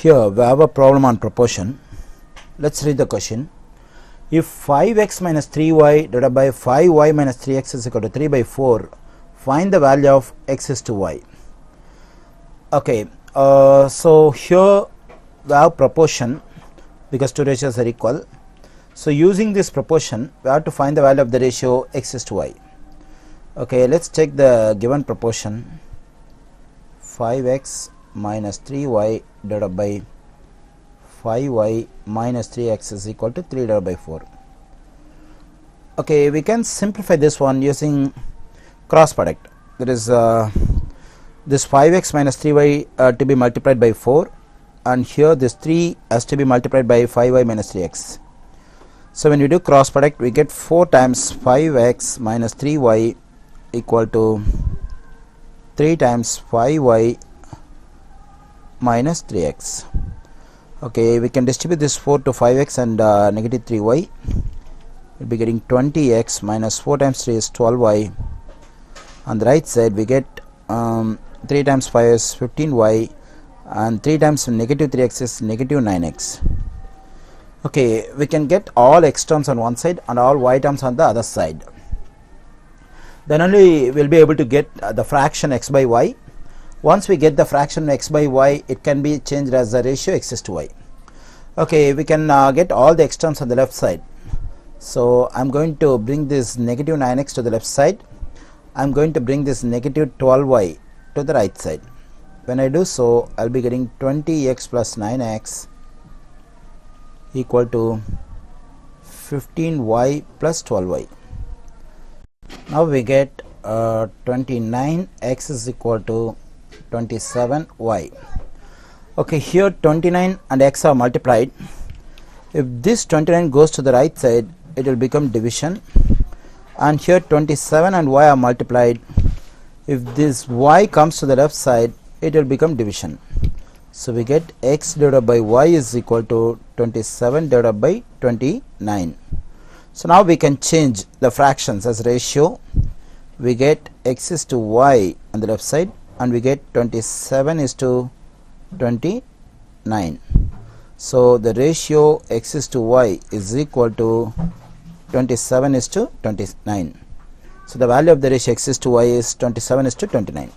Here we have a problem on proportion. Let's read the question. If 5x minus 3y divided by 5y minus 3x is equal to 3 by 4, find the value of x is to y. Okay, so here we have proportion because two ratios are equal. So using this proportion, we have to find the value of the ratio x is to y. Okay, let's take the given proportion 5x minus 3y divided by 5y minus 3x is equal to 3 divided by 4. Okay, we can simplify this one using cross product. That is this 5x minus 3y to be multiplied by 4, and here this 3 has to be multiplied by 5y minus 3x. So when we do cross product, we get 4 times 5x minus 3y equal to 3 times 5y minus 3x. Okay, we can distribute this 4 to 5x and negative 3y. We'll be getting 20x minus 4 times 3 is 12y. On the right side we get 3 times 5 is 15y, and 3 times negative 3x is negative 9x. Okay, we can get all x terms on one side and all y terms on the other side. Then only we'll be able to get the fraction x by y. Once we get the fraction x by y, it can be changed as the ratio x is to y. Okay, we can get all the x terms on the left side. So I'm going to bring this negative 9x to the left side. I'm going to bring this negative 12y to the right side. When I do so, I'll be getting 20x plus 9x equal to 15y plus 12y. Now we get 29x is equal to 27y. Okay, here 29 and x are multiplied. If this 29 goes to the right side, it will become division, and here 27 and y are multiplied. If this y comes to the left side, it will become division. So we get x divided by y is equal to 27 divided by 29. So now we can change the fractions as ratio. We get x is to y on the left side, and we get 27 is to 29. So the ratio x is to y is equal to 27 is to 29. So the value of the ratio x is to y is 27 is to 29.